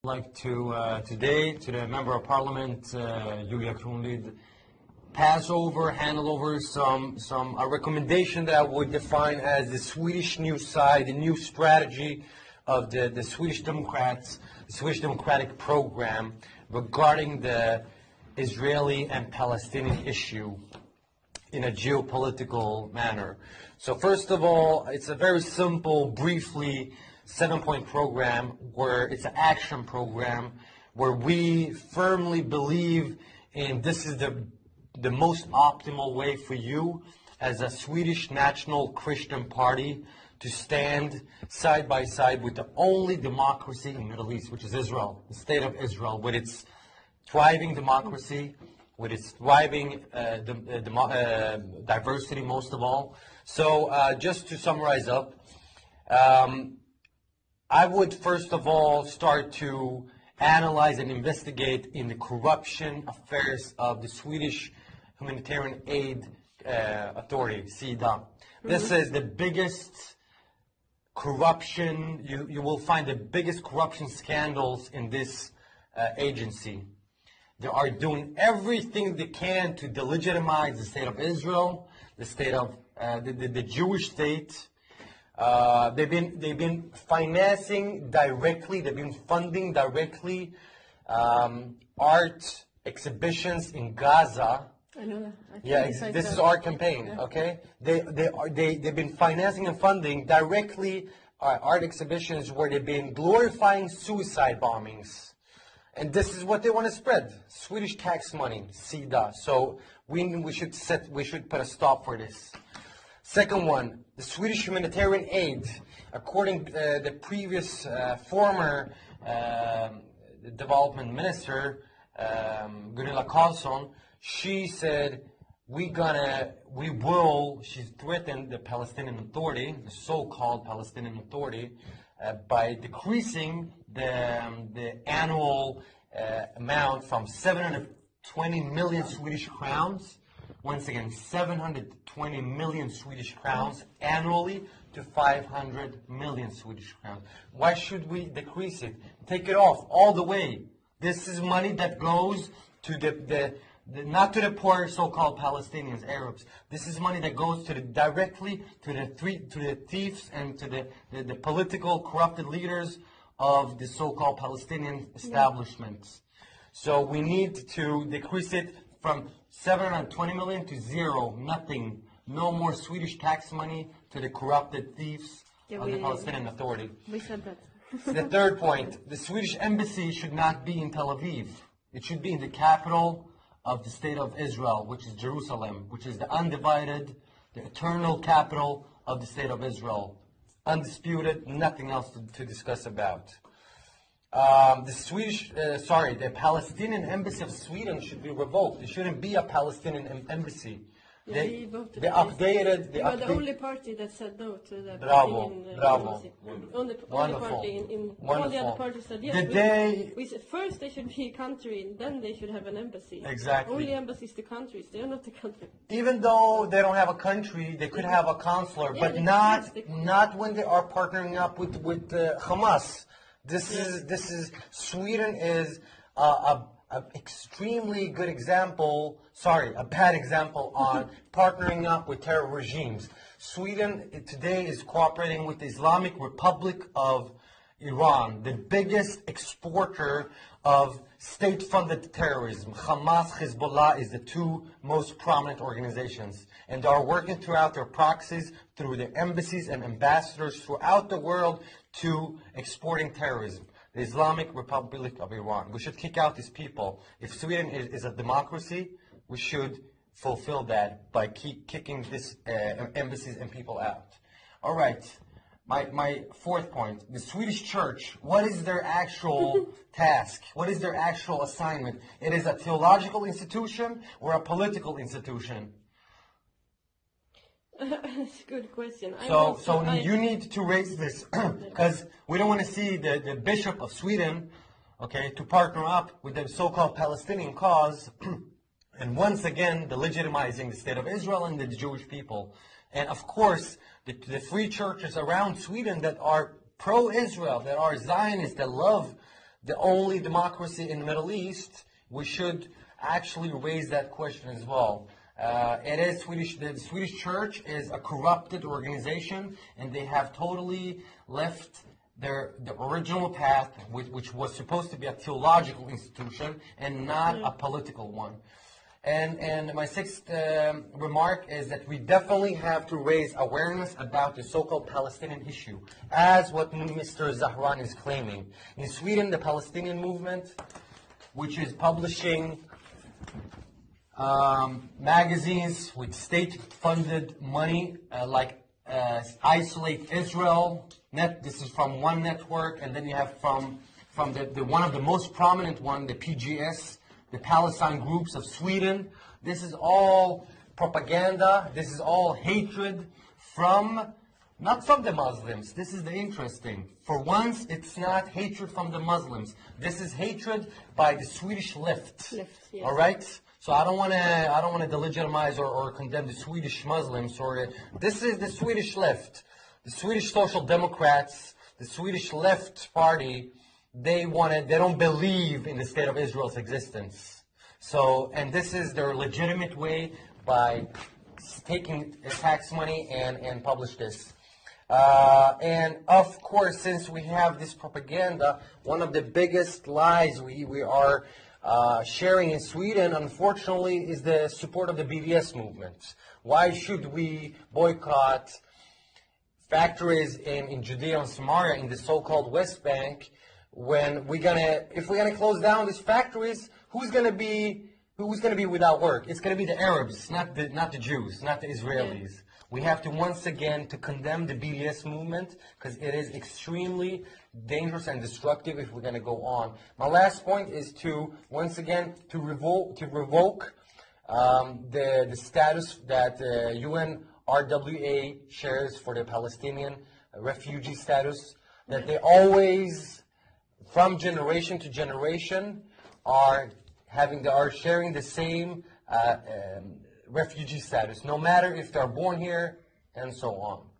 Like to today to the Member of Parliament, Julia Kronlid, hand over some a recommendation that I would define as the Swedish new side, the new strategy of the Swedish Democrats, the Swedish Democratic program regarding the Israeli and Palestinian issue in a geopolitical manner. So first of all, it's a very simple, briefly, 7-point program where it's an action program where we firmly believe in this is the most optimal way for you as a Swedish National Christian Party to stand side by side with the only democracy in the Middle East, which is Israel, the state of Israel, with its thriving democracy, with its thriving diversity most of all. So just to summarize up, I would first of all start to analyze and investigate in the corruption affairs of the Swedish Humanitarian Aid Authority, SIDA. This is the biggest corruption, you will find the biggest corruption scandals in this agency. They are doing everything they can to delegitimize the state of Israel, the state of the Jewish state. They've been financing directly, they've been funding directly art exhibitions in Gaza. I know that. Yeah, this is our campaign, yeah. Okay? They've been financing and funding directly art exhibitions where they've been glorifying suicide bombings. And this is what they want to spread. Swedish tax money, SIDA. So we should put a stop for this. Second one, the Swedish humanitarian aid. According to the previous former development minister, Gunilla Carlsson, she said, she threatened the Palestinian Authority, the so-called Palestinian Authority, by decreasing the annual amount from 720 million Swedish crowns, once again, 720 million Swedish crowns annually to 500 million Swedish crowns. Why should we decrease it? Take it off all the way. This is money that goes to not to the poor so-called Palestinians, Arabs. This is money that goes directly to the thieves and to the political corrupted leaders of the so-called Palestinian establishments. So we need to decrease it from 720 million to zero, nothing. No more Swedish tax money to the corrupted thieves of the Palestinian Authority. We said that. The third point, the Swedish embassy should not be in Tel Aviv. It should be in the capital of the state of Israel, which is Jerusalem, which is the undivided, the eternal capital of the state of Israel. Undisputed, nothing else to discuss about. The Palestinian embassy of Sweden should be revoked. There shouldn't be a Palestinian embassy. They updated. You are the only party that said no to the Palestinian embassy. Only Wonderful. party in Wonderful. all the other parties said yes. We said first they should be a country, and then they should have an embassy. Exactly. Only embassies to countries. They are not the country. Even though they don't have a country, they could have a consular, but not when they are partnering up with Hamas. Sweden is a extremely good example, a bad example on partnering up with terror regimes. Sweden today is cooperating with the Islamic Republic of Iran, the biggest exporter of state-funded terrorism. Hamas, Hezbollah is the two most prominent organizations. And they are working throughout their proxies, through their embassies and ambassadors throughout the world to exporting terrorism. The Islamic Republic of Iran. We should kick out these people. If Sweden is a democracy, we should fulfill that by kicking these embassies and people out. All right. My fourth point, the Swedish church, what is their actual task? What is their actual assignment? It is a theological institution or a political institution? That's a good question. So you need to raise this because we don't want to see the Bishop of Sweden, to partner up with the so-called Palestinian cause and once again delegitimizing the state of Israel and the Jewish people. And of course, the free churches around Sweden that are pro-Israel, that are Zionists, that love the only democracy in the Middle East, we should actually raise that question as well. It is Swedish. The Swedish church is a corrupted organization, and they have totally left the original path, which was supposed to be a theological institution and not a political one. And my sixth remark is that we definitely have to raise awareness about the so-called Palestinian issue, as what Mr. Zahran is claiming. In Sweden, the Palestinian movement, which is publishing magazines with state-funded money, like Isolate Israel. This is from one network, and then you have from the one of the most prominent one, the PGS, the Palestine Groups of Sweden. This is all propaganda. This is all hatred not from the Muslims. This is the interesting. For once, it's not hatred from the Muslims. This is hatred by the Swedish left. Yes. All right. So I don't want to delegitimize or condemn the Swedish Muslims. This is the Swedish left, the Swedish Social Democrats, the Swedish Left Party. They don't believe in the state of Israel's existence. So, and this is their legitimate way by taking tax money and publish this. And of course, since we have this propaganda, one of the biggest lies we are sharing in Sweden, unfortunately, is the support of the BDS movement. Why should we boycott factories in Judea and Samaria in the so-called West Bank when if we're gonna close down these factories? Who's gonna be without work? It's gonna be the Arabs, not the Jews, not the Israelis. Yeah. We have to once again to condemn the BDS movement because it is extremely dangerous and destructive if we're going to go on. My last point is to once again to revoke the status that UNRWA shares for the Palestinian refugee status, that they always, from generation to generation, are sharing the same refugee status, no matter if they're born here, and so on.